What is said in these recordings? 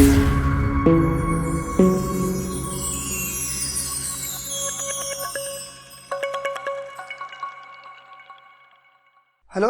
Hello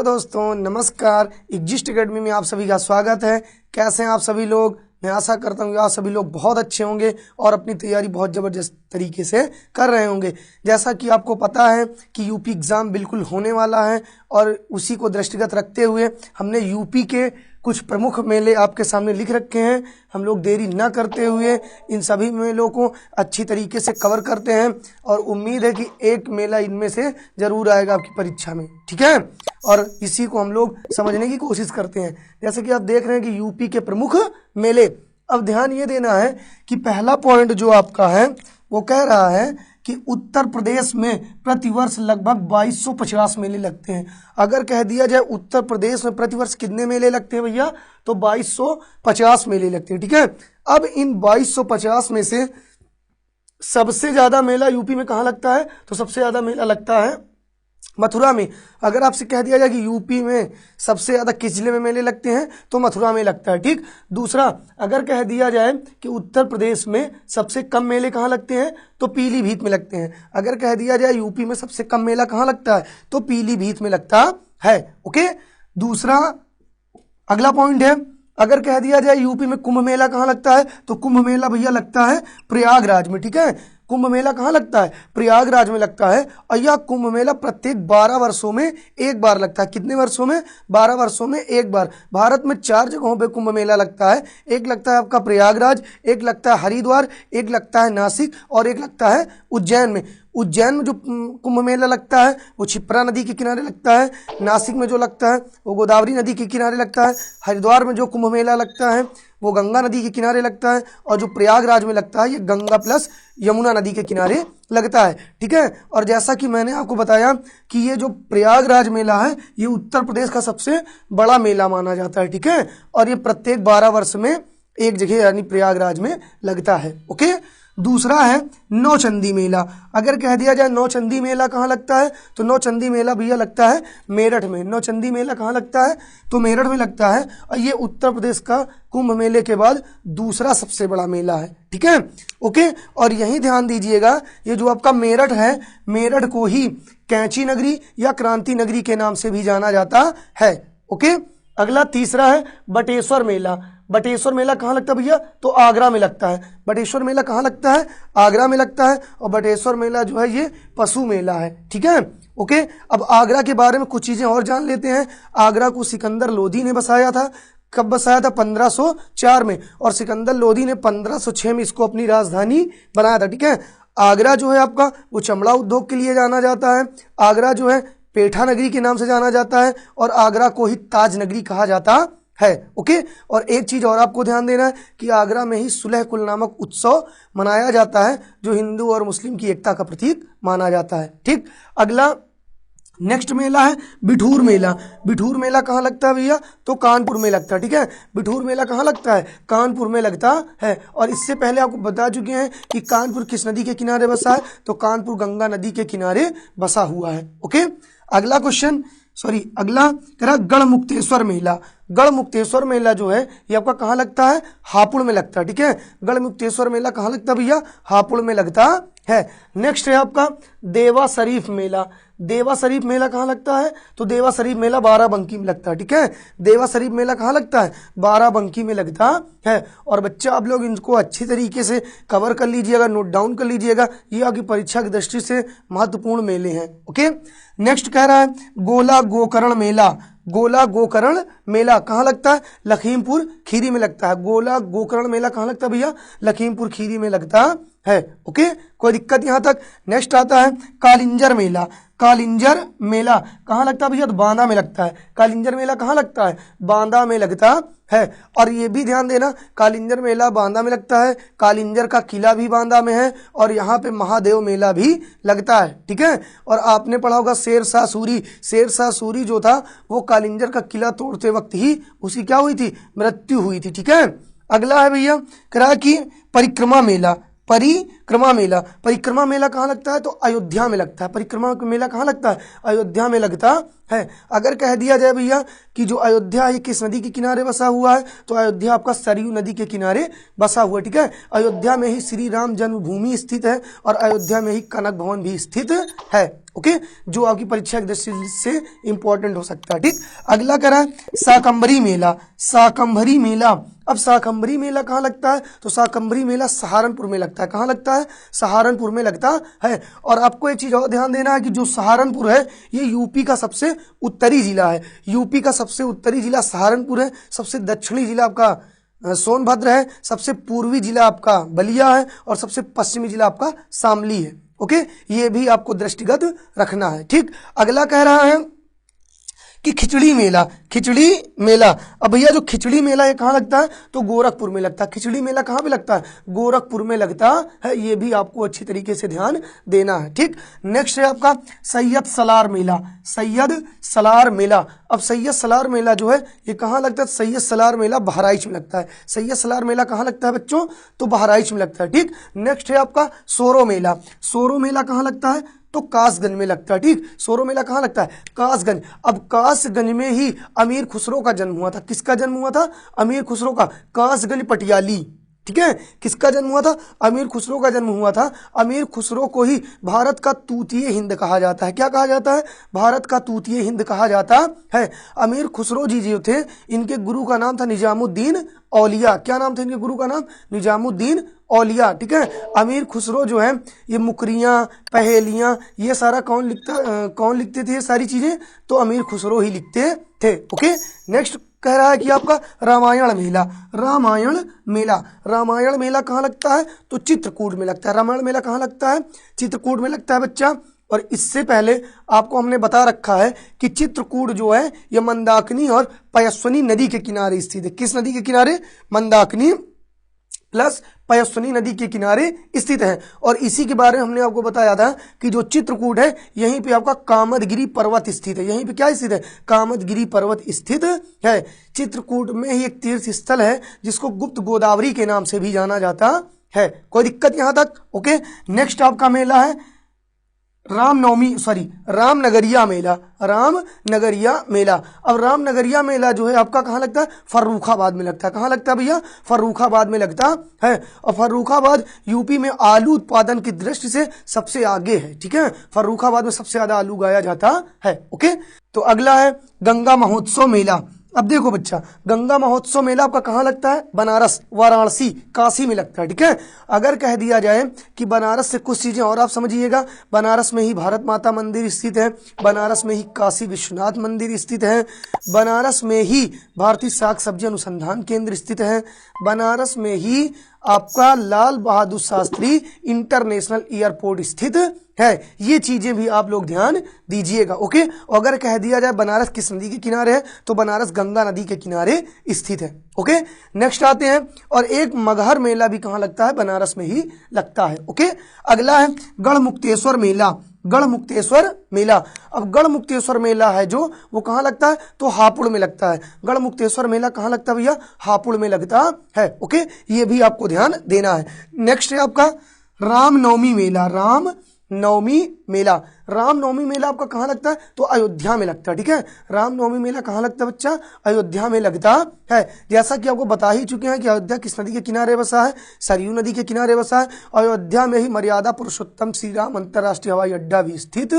दोस्तों, नमस्कार। Exist academy में आप सभी का स्वागत है। कैसे हैं आप सभी लोग? मैं आशा करता हूँ कि आप सभी लोग बहुत अच्छे होंगे और अपनी तैयारी बहुत ज़बरदस्त तरीके से कर रहे होंगे। जैसा कि आपको पता है कि यूपी एग्ज़ाम बिल्कुल होने वाला है और उसी को दृष्टिगत रखते हुए हमने यूपी के कुछ प्रमुख मेले आपके सामने लिख रखे हैं। हम लोग देरी न करते हुए इन सभी मेलों को अच्छी तरीके से कवर करते हैं और उम्मीद है कि एक मेला इनमें से ज़रूर आएगा आपकी परीक्षा में, ठीक है। और इसी को हम लोग समझने की कोशिश करते हैं। जैसे कि आप देख रहे हैं कि यूपी के प्रमुख मेले। अब ध्यान ये देना है कि पहला पॉइंट जो आपका है वो कह रहा है कि उत्तर प्रदेश में प्रतिवर्ष लगभग 2250 मेले लगते हैं। अगर कह दिया जाए उत्तर प्रदेश में प्रतिवर्ष कितने मेले लगते हैं भैया, तो 2250 मेले लगते हैं, ठीक है। अब इन 2250 में से सबसे ज़्यादा मेला यूपी में कहाँ लगता है, तो सबसे ज़्यादा मेला लगता है मथुरा में। अगर आपसे कह दिया जाए कि यूपी में सबसे ज़्यादा किस जिले में मेले लगते हैं, तो मथुरा में लगता है, ठीक। दूसरा, अगर कह दिया जाए कि उत्तर प्रदेश में सबसे कम मेले कहाँ लगते हैं, तो पीलीभीत में लगते हैं। अगर कह दिया जाए यूपी में सबसे कम मेला कहाँ लगता है, तो पीलीभीत में लगता है, ओके। दूसरा, अगला पॉइंट है, अगर कह दिया जाए यूपी में कुंभ मेला कहाँ लगता है, तो कुंभ मेला भैया लगता है प्रयागराज में, ठीक है। कुंभ मेला कहाँ लगता है, प्रयागराज में लगता है। और यह कुंभ मेला प्रत्येक 12 वर्षों में एक बार लगता है। कितने वर्षों में? 12 वर्षों में एक बार। भारत में 4 जगहों पे कुंभ मेला लगता है। एक लगता है आपका प्रयागराज, एक लगता है हरिद्वार, एक लगता है नासिक और एक लगता है उज्जैन में। उज्जैन में जो कुंभ मेला लगता है वो क्षिप्रा नदी के किनारे लगता है। नासिक में जो लगता है वो गोदावरी नदी के किनारे लगता है। हरिद्वार में जो कुंभ मेला लगता है वो गंगा नदी के किनारे लगता है। और जो प्रयागराज में लगता है ये गंगा प्लस यमुना नदी के किनारे लगता है, ठीक है। और जैसा कि मैंने आपको बताया कि ये जो प्रयागराज मेला है ये उत्तर प्रदेश का सबसे बड़ा मेला माना जाता है, ठीक है। और ये प्रत्येक 12 वर्ष में एक जगह यानी प्रयागराज में लगता है, ओके। दूसरा है नौचंदी मेला। अगर कह दिया जाए नौचंदी मेला कहाँ लगता है, तो नौचंदी मेला भैया लगता है मेरठ में। नौचंदी मेला कहाँ लगता है, तो मेरठ में लगता है। और ये उत्तर प्रदेश का कुंभ मेले के बाद दूसरा सबसे बड़ा मेला है, ठीक है, ओके। और यही ध्यान दीजिएगा, ये जो आपका मेरठ है, मेरठ को ही कैंची नगरी या क्रांति नगरी के नाम से भी जाना जाता है, ओके। अगला तीसरा है बटेश्वर मेला। बटेश्वर मेला कहाँ लगता है भैया, तो आगरा में लगता है। बटेश्वर मेला कहाँ लगता है, आगरा में लगता है। और बटेश्वर मेला जो है ये पशु मेला है, ठीक है, ओके। अब आगरा के बारे में कुछ चीज़ें और जान लेते हैं। आगरा को सिकंदर लोधी ने बसाया था। कब बसाया था, 1504 में। और सिकंदर लोधी ने 1506 में इसको अपनी राजधानी बनाया था, ठीक है। आगरा जो है आपका वो चमड़ा उद्योग के लिए जाना जाता है। आगरा जो है पेठा नगरी के नाम से जाना जाता है और आगरा को ही ताज नगरी कहा जाता है, ओके। और एक चीज और आपको ध्यान देना है कि आगरा में ही सुलह कुल नामक उत्सव मनाया जाता है जो हिंदू और मुस्लिम की एकता का प्रतीक माना जाता है, ठीक। अगला नेक्स्ट मेला है बिठूर मेला। बिठूर मेला कहाँ लगता है भैया, तो कानपुर में लगता है, ठीक है। बिठूर मेला कहाँ लगता है, कानपुर में लगता है। और इससे पहले आपको बता चुके हैं कि कानपुर किस नदी के किनारे बसा है, तो कानपुर गंगा नदी के किनारे बसा हुआ है, ओके। अगला क्वेश्चन, अगला कह रहा गढ़मुक्तेश्वर मेला। गढ़मुक्तेश्वर मेला जो है ये आपका कहाँ लगता है, हापुड़ में लगता है, ठीक है। गढ़मुक्तेश्वर मेला कहाँ लगता है भैया, हापुड़ में लगता है। नेक्स्ट है आपका देवा शरीफ मेला। देवा शरीफ मेला कहाँ लगता है, तो देवा शरीफ मेला बाराबंकी में लगता है, ठीक है। देवा शरीफ मेला कहाँ लगता है, बाराबंकी में लगता है। और बच्चा आप लोग इनको अच्छी तरीके से कवर कर लीजिएगा, नोट डाउन कर लीजिएगा, ये आपकी परीक्षा की दृष्टि से महत्वपूर्ण मेले हैं, ओके। नेक्स्ट कह रहा है गोला गोकर्ण मेला। गोला गोकर्ण मेला कहाँ लगता है, लखीमपुर खीरी में लगता है। गोला गोकर्ण मेला कहाँ लगता है भैया, लखीमपुर खीरी में लगता है, ओके। कोई दिक्कत यहाँ तक। नेक्स्ट आता है कालिंजर मेला। कालिंजर मेला कहाँ लगता है भैया, तो बांदा में लगता है। कालिंजर मेला कहाँ लगता है, बांदा में लगता है। और ये भी ध्यान देना, कालिंजर मेला बांदा में लगता है। कालिंजर का किला भी बांदा में है और यहाँ पे महादेव मेला भी लगता है, ठीक है। और आपने पढ़ा होगा शेरशाह सूरी। शेरशाह सूरी जो था वो कालिंजर का किला तोड़ते वक्त ही उसकी क्या हुई थी, मृत्यु हुई थी, ठीक है। अगला है भैया करा कि परिक्रमा मेला। परिक्रमा मेला, परिक्रमा मेला कहाँ लगता है? तो अयोध्या में लगता है। परिक्रमा मेला कहाँ लगता है? अयोध्या में लगता है। अगर कह दिया जाए भैया कि जो अयोध्या है किस नदी के किनारे बसा हुआ है, तो अयोध्या आपका सरयू नदी के किनारे बसा हुआ है। ठीक है, अयोध्या में ही श्री राम जन्मभूमि स्थित है और अयोध्या में ही कनक भवन भी स्थित है। ओके, जो आपकी परीक्षा की दृष्टि से इंपॉर्टेंट हो सकता है। ठीक, अगला कह रहा है शाकंभरी मेला। शाकंभरी मेला, अब शाकंभरी मेला कहाँ लगता है? तो शाकंभरी मेला सहारनपुर में लगता है। कहाँ लगता है? सहारनपुर में लगता है। और आपको एक चीज और ध्यान देना है कि जो सहारनपुर है ये यूपी का सबसे उत्तरी जिला है। यूपी का सबसे उत्तरी जिला सहारनपुर है। सबसे दक्षिणी जिला आपका सोनभद्र है। सबसे पूर्वी जिला आपका बलिया है और सबसे पश्चिमी जिला आपका शामली है। ओके, ये भी आपको दृष्टिगत रखना है। ठीक, अगला कह रहा है कि खिचड़ी मेला। खिचड़ी मेला, अब भैया जो खिचड़ी मेला ये कहाँ लगता है? तो गोरखपुर में लगता है। खिचड़ी मेला कहाँ पे लगता है? गोरखपुर में लगता है। ये भी आपको अच्छी तरीके से ध्यान देना है। ठीक, नेक्स्ट है आपका सैयद सलार मेला। सैयद सलार मेला, अब सैयद सलार मेला जो है ये कहाँ लगता है? सैयद सलार मेला बहराइच में लगता है। सैयद सलार मेला कहाँ लगता है बच्चों? तो बहराइच में लगता है। ठीक, नेक्स्ट है आपका सोरो मेला। सोरो मेला कहाँ लगता है? तो कासगंज में लगता है। ठीक, सोरो मेला कहाँ लगता है? कासगंज। अब कासगंज में ही अमीर खुसरो का जन्म हुआ था। किसका जन्म हुआ था? अमीर खुसरो का। कासगंज पटियाली। ठीक है, किसका जन्म हुआ था? अमीर खुसरो का जन्म हुआ था। अमीर खुसरो को ही भारत का तूतीय हिंद कहा जाता है। क्या कहा जाता है? भारत का तूतीय हिंद कहा जाता है। अमीर खुसरो जी जो थे इनके गुरु का नाम था निजामुद्दीन औलिया। क्या नाम था इनके गुरु का नाम? निजामुद्दीन औलिया। ठीक है, अमीर खुसरो जो है ये मुकरियाँ, पहेलियाँ, ये सारा कौन लिखते थे? ये सारी चीजें तो अमीर खुसरो ही लिखते थे। ओके, नेक्स्ट कह रहा है कि आपका रामायण मेला। रामायण मेला, रामायण मेला कहाँ लगता है? तो चित्रकूट में लगता है। रामायण मेला कहाँ लगता है? चित्रकूट में लगता है बच्चा। और इससे पहले आपको हमने बता रखा है कि चित्रकूट जो है ये मंदाकिनी और पयस्विनी नदी के किनारे स्थित है। किस नदी के किनारे? मंदाकिनी प्लस पयस्विनी नदी के किनारे स्थित है। और इसी के बारे में हमने आपको बताया था कि जो चित्रकूट है यहीं पे आपका कामदगिरी पर्वत स्थित है। यहीं पे क्या स्थित है? कामदगिरी पर्वत स्थित है। चित्रकूट में ही एक तीर्थ स्थल है जिसको गुप्त गोदावरी के नाम से भी जाना जाता है। कोई दिक्कत यहां तक? ओके, नेक्स्ट आपका मेला है रामनगरिया मेला। रामनगरिया मेला, अब रामनगरिया मेला जो है आपका कहाँ लगता है? फर्रुखाबाद में लगता है। कहाँ लगता है भैया? फर्रुखाबाद में लगता है। और फर्रुखाबाद यूपी में आलू उत्पादन की दृष्टि से सबसे आगे है। ठीक है, फर्रुखाबाद में सबसे ज्यादा आलू उगाया जाता है। ओके, तो अगला है गंगा महोत्सव मेला। अब देखो बच्चा, गंगा महोत्सव मेला आपका कहाँ लगता है? बनारस, वाराणसी, काशी में लगता है। ठीक है, अगर कह दिया जाए कि बनारस से कुछ चीजें और आप समझिएगा। बनारस में ही भारत माता मंदिर स्थित है। बनारस में ही काशी विश्वनाथ मंदिर स्थित है। बनारस में ही भारतीय शाक सब्जी अनुसंधान केंद्र स्थित है। बनारस में ही आपका लाल बहादुर शास्त्री इंटरनेशनल एयरपोर्ट स्थित है। ये चीजें भी आप लोग ध्यान दीजिएगा। ओके, और अगर कह दिया जाए बनारस किस नदी के किनारे है? तो बनारस गंगा नदी के किनारे स्थित है। ओके, नेक्स्ट आते हैं, और एक मगहर मेला भी कहाँ लगता है? बनारस में ही लगता है। ओके, अगला है गढ़मुक्तेश्वर मेला। गढ़मुक्तेश्वर मेला, अब गढ़मुक्तेश्वर मेला है जो वो कहाँ लगता है? तो हापुड़ में लगता है। गढ़मुक्तेश्वर मेला कहाँ लगता है भैया? हापुड़ में लगता है। ओके, ये भी आपको ध्यान देना है। नेक्स्ट है आपका रामनवमी मेला। रामनवमी मेला, रामनवमी मेला आपका कहाँ लगता है? तो अयोध्या में लगता है। ठीक है, रामनवमी मेला कहाँ लगता है बच्चा? अयोध्या में लगता है। जैसा कि आपको बता ही चुके हैं कि अयोध्या किस नदी के किनारे बसा है? सरयू नदी के किनारे बसा है। अयोध्या में ही मर्यादा पुरुषोत्तम श्री राम अंतरराष्ट्रीय हवाई अड्डा भी स्थित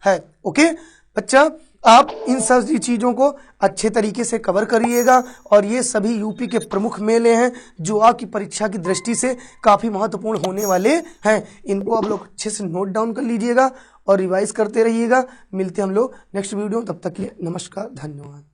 है। ओके बच्चा, आप इन सभी चीजों को अच्छे तरीके से कवर करिएगा। और ये सभी यूपी के प्रमुख मेले हैं जो आपकी परीक्षा की दृष्टि से काफी महत्वपूर्ण होने वाले हैं। इनको आप लोग अच्छे से नोट डाउन कर लीजिएगा और रिवाइज करते रहिएगा। मिलते हैं हम लोग नेक्स्ट वीडियो, तब तक के लिए नमस्कार, धन्यवाद।